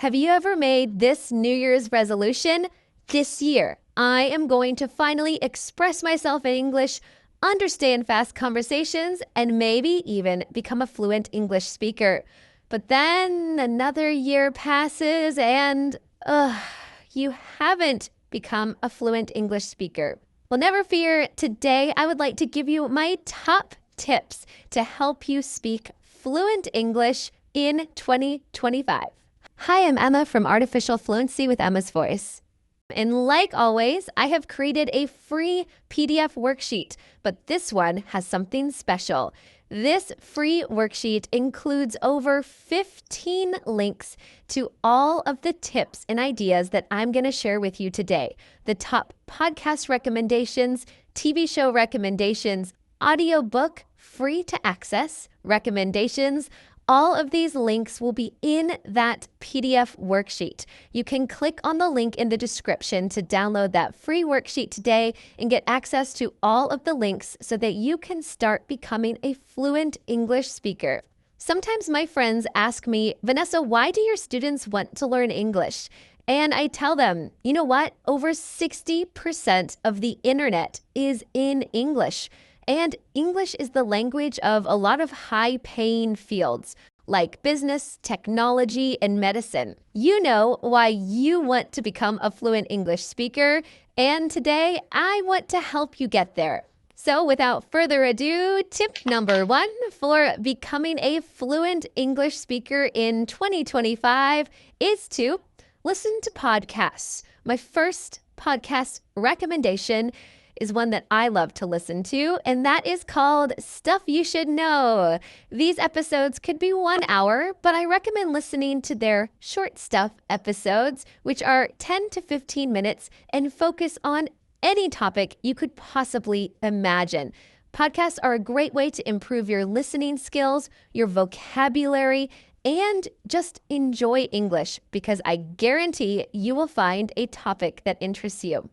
Have you ever made this New Year's resolution? This year, I am going to finally express myself in English, understand fast conversations, and maybe even become a fluent English speaker. But then another year passes and, you haven't become a fluent English speaker. Well, never fear. Today, I would like to give you my top tips to help you speak fluent English in 2025. Hi, I'm Emma from Artificial Fluency with Emma's Voice. And like always, I have created a free PDF worksheet, but this one has something special. This free worksheet includes over 15 links to all of the tips and ideas that I'm going to share with you today. The top podcast recommendations, TV show recommendations, audiobook free to access recommendations. All of these links will be in that PDF worksheet. You can click on the link in the description to download that free worksheet today and get access to all of the links so that you can start becoming a fluent English speaker. Sometimes my friends ask me, Vanessa, why do your students want to learn English? And I tell them, you know what? Over 60% of the internet is in English. And English is the language of a lot of high-paying fields like business, technology, and medicine. You know why you want to become a fluent English speaker, and today I want to help you get there. So without further ado, tip number 1 for becoming a fluent English speaker in 2025 is to listen to podcasts. My first podcast recommendation is one that I love to listen to, and that is called Stuff You Should Know. These episodes could be 1 hour, but I recommend listening to their short stuff episodes, which are 10 to 15 minutes and focus on any topic you could possibly imagine. Podcasts are a great way to improve your listening skills, your vocabulary, and just enjoy English because I guarantee you will find a topic that interests you.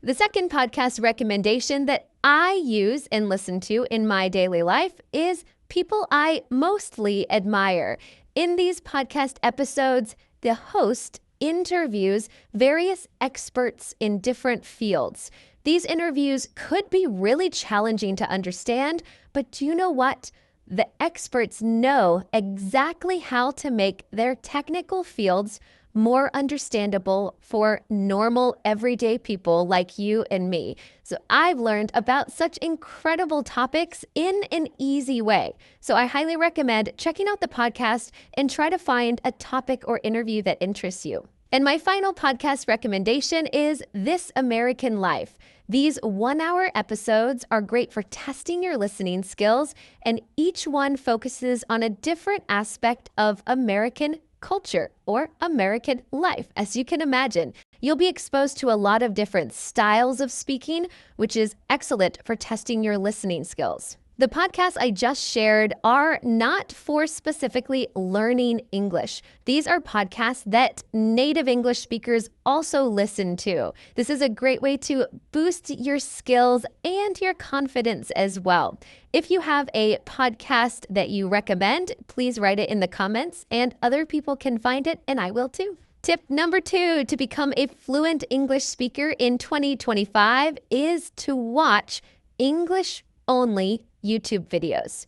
The second podcast recommendation that I use and listen to in my daily life is people I mostly admire. In these podcast episodes, the host interviews various experts in different fields. These interviews could be really challenging to understand, but do you know what? The experts know exactly how to make their technical fields more understandable for normal, everyday people like you and me. So I've learned about such incredible topics in an easy way. So I highly recommend checking out the podcast and try to find a topic or interview that interests you. And my final podcast recommendation is This American Life. These 1-hour episodes are great for testing your listening skills, and each one focuses on a different aspect of American culture or American life. As you can imagine, you'll be exposed to a lot of different styles of speaking, which is excellent for testing your listening skills. The podcasts I just shared are not for specifically learning English. These are podcasts that native English speakers also listen to. This is a great way to boost your skills and your confidence as well. If you have a podcast that you recommend, please write it in the comments and other people can find it and I will too. Tip number 2 to become a fluent English speaker in 2025 is to watch English-only YouTube videos.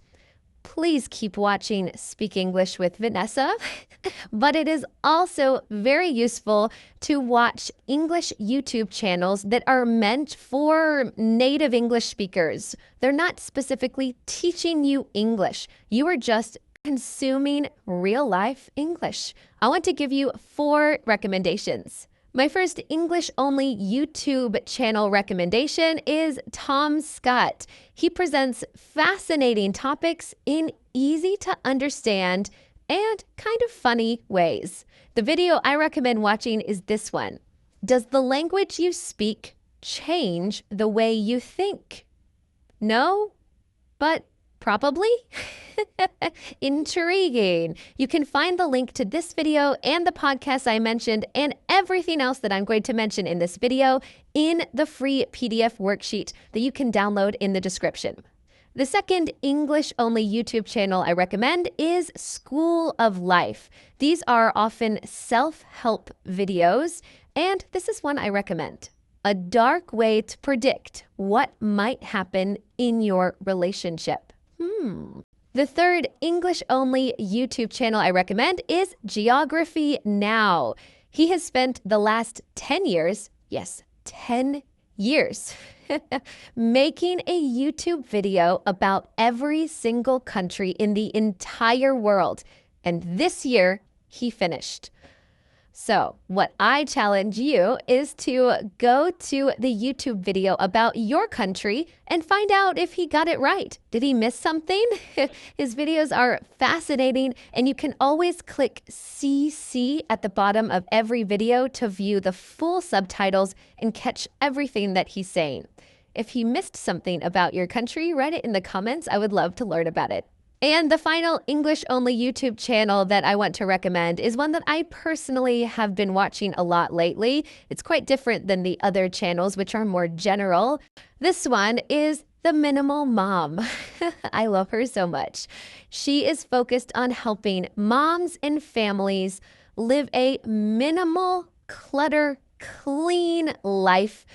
Please keep watching Speak English with Vanessa, but it is also very useful to watch English YouTube channels that are meant for native English speakers. They're not specifically teaching you English. You are just consuming real-life English. I want to give you 4 recommendations. My first English-only YouTube channel recommendation is Tom Scott. He presents fascinating topics in easy-to-understand and kind of funny ways. The video I recommend watching is this one. Does the language you speak change the way you think? No, but probably. Intriguing. You can find the link to this video and the podcast I mentioned and everything else that I'm going to mention in this video in the free PDF worksheet that you can download in the description. The second English-only YouTube channel I recommend is School of Life. These are often self-help videos, and this is one I recommend. A dark way to predict what might happen in your relationship. The third English-only YouTube channel I recommend is Geography Now. He has spent the last 10 years, yes, 10 years, making a YouTube video about every single country in the entire world. And this year, he finished. So what I challenge you is to go to the YouTube video about your country and find out if he got it right. Did he miss something? His videos are fascinating, and you can always click CC at the bottom of every video to view the full subtitles and catch everything that he's saying. If he missed something about your country, write it in the comments. I would love to learn about it. And the final English-only YouTube channel that I want to recommend is one that I personally have been watching a lot lately. It's quite different than the other channels, which are more general. This one is The Minimal Mom. I love her so much. She is focused on helping moms and families live a minimal, clutter, clean life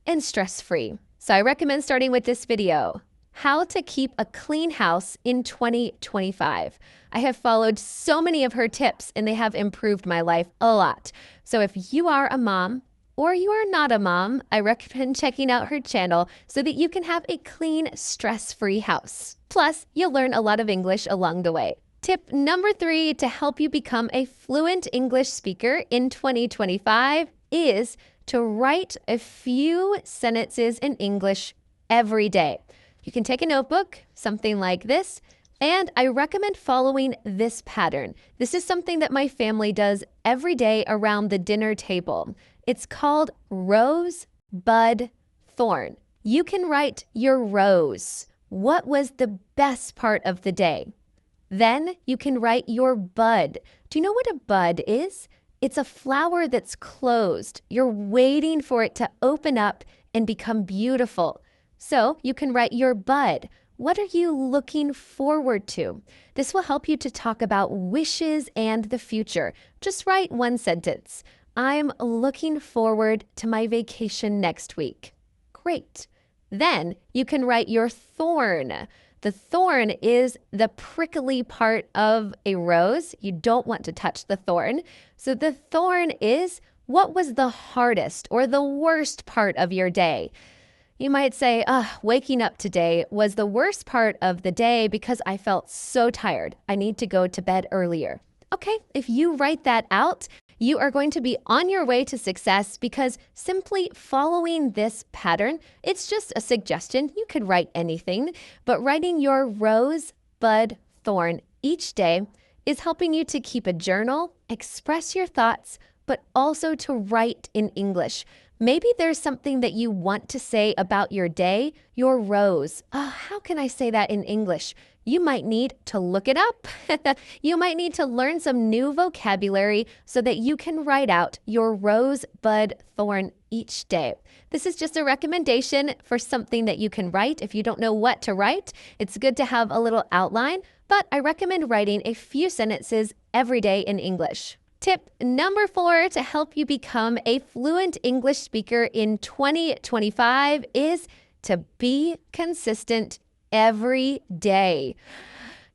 and stress-free. So I recommend starting with this video. How to keep a clean house in 2025. I have followed so many of her tips, and they have improved my life a lot. So if you are a mom or you are not a mom, I recommend checking out her channel so that you can have a clean, stress-free house. Plus, you'll learn a lot of English along the way. Tip number 3 to help you become a fluent English speaker in 2025 is to write a few sentences in English every day. You can take a notebook, something like this, and I recommend following this pattern. This is something that my family does every day around the dinner table. It's called rose, bud, thorn. You can write your rose. What was the best part of the day? Then you can write your bud. Do you know what a bud is? It's a flower that's closed. You're waiting for it to open up and become beautiful. So you can write your bud. What are you looking forward to? This will help you to talk about wishes and the future. Just write one sentence. I'm looking forward to my vacation next week. Great. Then you can write your thorn. The thorn is the prickly part of a rose. You don't want to touch the thorn. So the thorn is, what was the hardest or the worst part of your day? You might say, waking up today was the worst part of the day because I felt so tired. I need to go to bed earlier. Okay, if you write that out, you are going to be on your way to success because simply following this pattern, it's just a suggestion. You could write anything, but writing your rose, bud, thorn each day is helping you to keep a journal, express your thoughts, but also to write in English. Maybe there's something that you want to say about your day, your rose. How can I say that in English? You might need to look it up. You might need to learn some new vocabulary so that you can write out your rose, bud, thorn each day. This is just a recommendation for something that you can write. If you don't know what to write, it's good to have a little outline, but I recommend writing a few sentences every day in English. Tip number 4 to help you become a fluent English speaker in 2025 is to be consistent every day.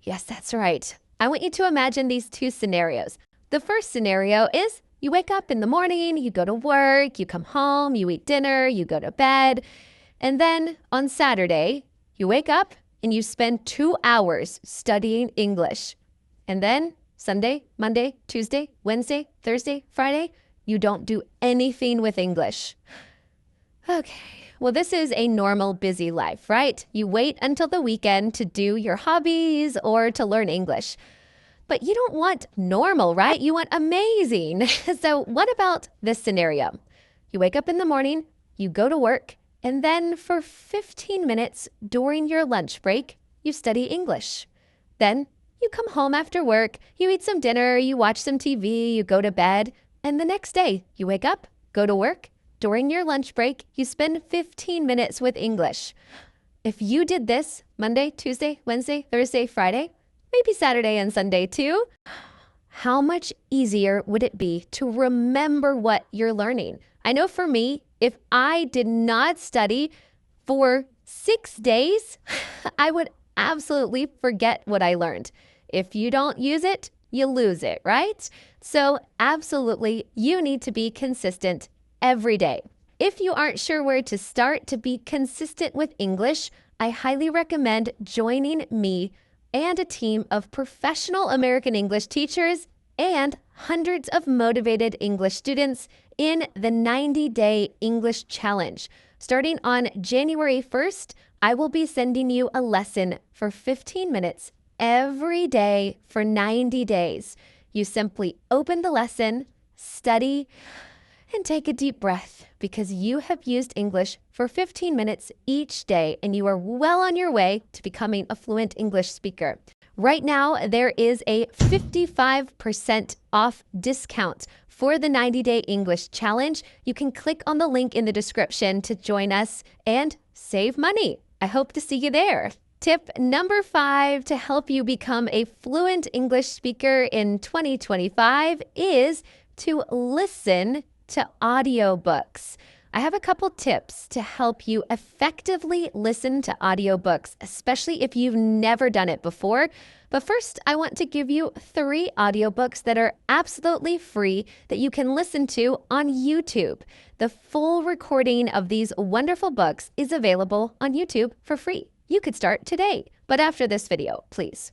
Yes, that's right. I want you to imagine these two scenarios. The first scenario is you wake up in the morning, you go to work, you come home, you eat dinner, you go to bed, and then on Saturday, you wake up and you spend 2 hours studying English. And then Sunday, Monday, Tuesday, Wednesday, Thursday, Friday, you don't do anything with English. Okay, well, this is a normal busy life, right? You wait until the weekend to do your hobbies or to learn English. But you don't want normal, right? You want amazing. So what about this scenario? You wake up in the morning, you go to work, and then for 15 minutes during your lunch break, you study English. Then you come home after work, you eat some dinner, you watch some TV, you go to bed, and the next day you wake up, go to work. During your lunch break, you spend 15 minutes with English. If you did this Monday, Tuesday, Wednesday, Thursday, Friday, maybe Saturday and Sunday too, how much easier would it be to remember what you're learning? I know for me, if I did not study for 6 days, I would absolutely forget what I learned. If you don't use it, you lose it, right? So absolutely, you need to be consistent every day. If you aren't sure where to start to be consistent with English, I highly recommend joining me and a team of professional American English teachers and hundreds of motivated English students in the 90-day English challenge. Starting on January 1st, I will be sending you a lesson for 15 minutes every day for 90 days. You simply open the lesson, study, and take a deep breath because you have used English for 15 minutes each day and you are well on your way to becoming a fluent English speaker. Right now, there is a 55% off discount for the 90-day English challenge. You can click on the link in the description to join us and save money. I hope to see you there. Tip number 5 to help you become a fluent English speaker in 2025 is to listen to audiobooks. I have a couple tips to help you effectively listen to audiobooks, especially if you've never done it before. But first, I want to give you 3 audiobooks that are absolutely free that you can listen to on YouTube. The full recording of these wonderful books is available on YouTube for free. You could start today, but after this video, please.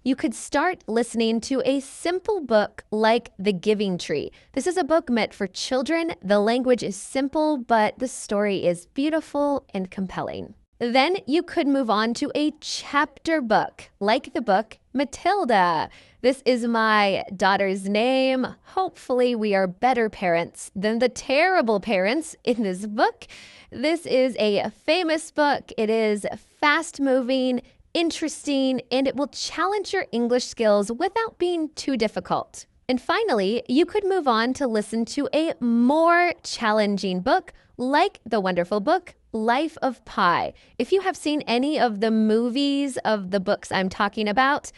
You could start listening to a simple book like The Giving Tree. This is a book meant for children. The language is simple, but the story is beautiful and compelling. Then you could move on to a chapter book, like the book Matilda. This is my daughter's name. Hopefully we are better parents than the terrible parents in this book. This is a famous book. It is fast-moving, interesting, and it will challenge your English skills without being too difficult. And finally, you could move on to listen to a more challenging book like the wonderful book Life of Pi. If you have seen any of the movies of the books I'm talking about,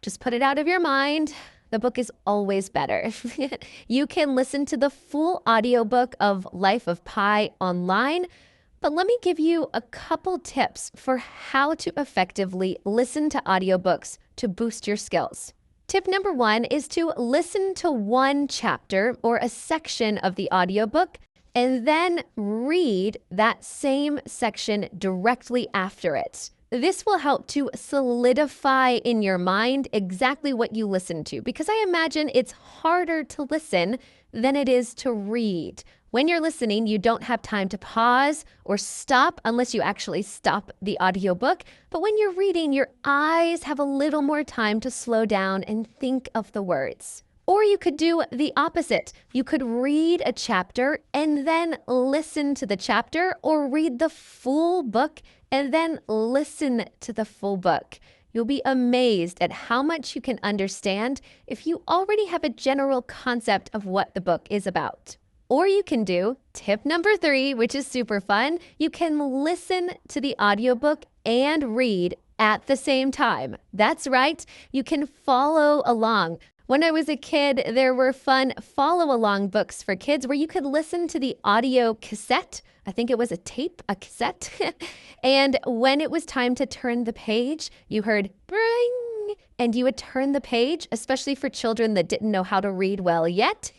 just put it out of your mind. The book is always better. You can listen to the full audiobook of Life of Pi online. But let me give you a couple tips for how to effectively listen to audiobooks to boost your skills. Tip number 1 is to listen to one chapter or a section of the audiobook and then read that same section directly after it. This will help to solidify in your mind exactly what you listen to because I imagine it's harder to listen than it is to read. When you're listening, you don't have time to pause or stop unless you actually stop the audiobook. But when you're reading, your eyes have a little more time to slow down and think of the words. Or you could do the opposite. You could read a chapter and then listen to the chapter, or read the full book and then listen to the full book. You'll be amazed at how much you can understand if you already have a general concept of what the book is about. Or you can do tip number 3, which is super fun. You can listen to the audiobook and read at the same time. That's right, you can follow along. When I was a kid, there were fun follow-along books for kids where you could listen to the audio cassette. I think it was a tape, a cassette. And when it was time to turn the page, you heard bring, and you would turn the page, especially for children that didn't know how to read well yet.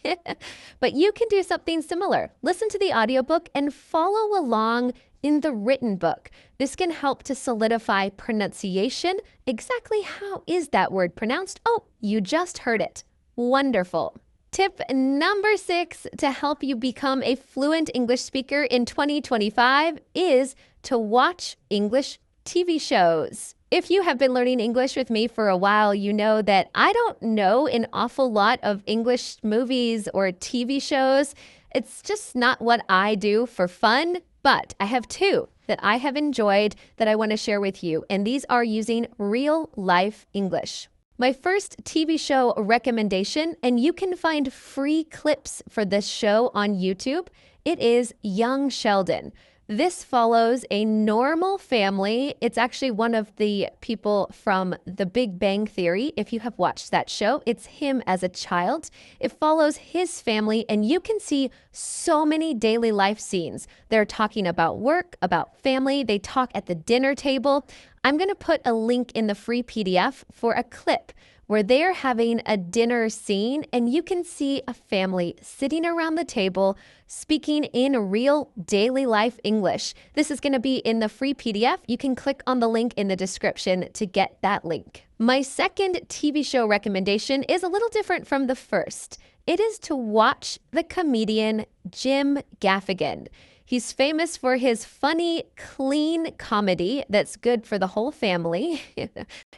But you can do something similar. Listen to the audiobook and follow along in the written book. This can help to solidify pronunciation. Exactly how is that word pronounced? Oh, you just heard it. Wonderful. Tip number 6 to help you become a fluent English speaker in 2025 is to watch English TV shows. If you have been learning English with me for a while, you know that I don't know an awful lot of English movies or TV shows. It's just not what I do for fun, but I have 2 that I have enjoyed that I want to share with you, and these are using real-life English. My first TV show recommendation, and you can find free clips for this show on YouTube, it is Young Sheldon. This follows a normal family. It's actually one of the people from The Big Bang Theory. If you have watched that show, it's him as a child. It follows his family, and you can see so many daily life scenes. They're talking about work, about family. They talk at the dinner table. I'm going to put a link in the free PDF for a clip where they're having a dinner scene, and you can see a family sitting around the table speaking in real daily life English. This is going to be in the free PDF. You can click on the link in the description to get that link. My second TV show recommendation is a little different from the first. It is to watch the comedian Jim Gaffigan. He's famous for his funny, clean comedy that's good for the whole family.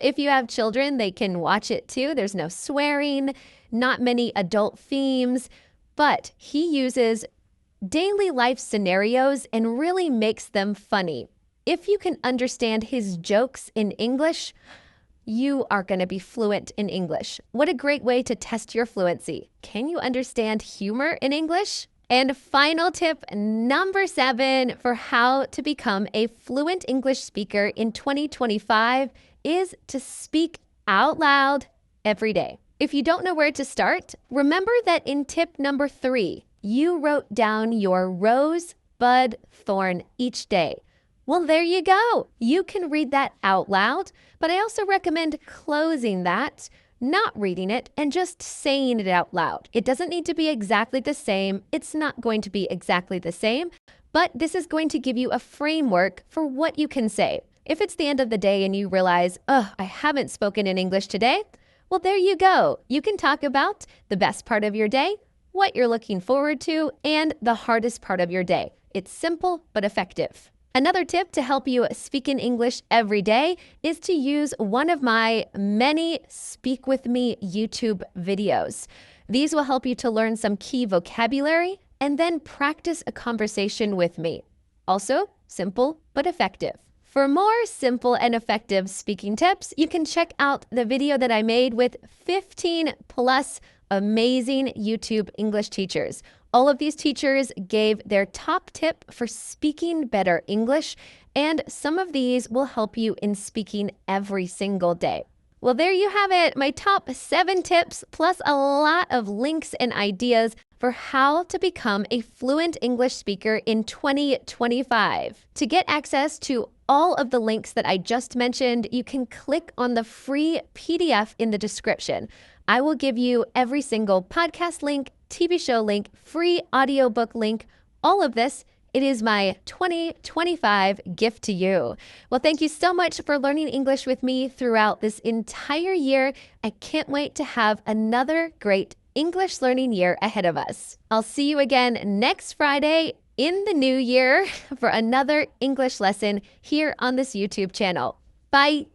If you have children, they can watch it too. There's no swearing, not many adult themes, but he uses daily life scenarios and really makes them funny. If you can understand his jokes in English, you are going to be fluent in English. What a great way to test your fluency. Can you understand humor in English? And final tip number 7 for how to become a fluent English speaker in 2025 is to speak out loud every day. If you don't know where to start, remember that in tip number 3, you wrote down your rose, bud, thorn each day. Well, there you go. You can read that out loud, but I also recommend closing that, not reading it, and just saying it out loud. It doesn't need to be exactly the same. It's not going to be exactly the same, but this is going to give you a framework for what you can say. If it's the end of the day and you realize, oh, I haven't spoken in English today, well, there you go. You can talk about the best part of your day, what you're looking forward to, and the hardest part of your day. It's simple but effective. Another tip to help you speak in English every day is to use one of my many Speak With Me YouTube videos. These will help you to learn some key vocabulary and then practice a conversation with me. Also, simple but effective. For more simple and effective speaking tips, you can check out the video that I made with 15 plus amazing YouTube English teachers. All of these teachers gave their top tip for speaking better English, and some of these will help you in speaking every single day. Well, there you have it, my top 7 tips, plus a lot of links and ideas for how to become a fluent English speaker in 2025. To get access to all of the links that I just mentioned, you can click on the free PDF in the description. I will give you every single podcast link, TV show link, free audiobook link, all of this. It is my 2025 gift to you. Well, thank you so much for learning English with me throughout this entire year. I can't wait to have another great English learning year ahead of us. I'll see you again next Friday in the new year for another English lesson here on this YouTube channel. Bye.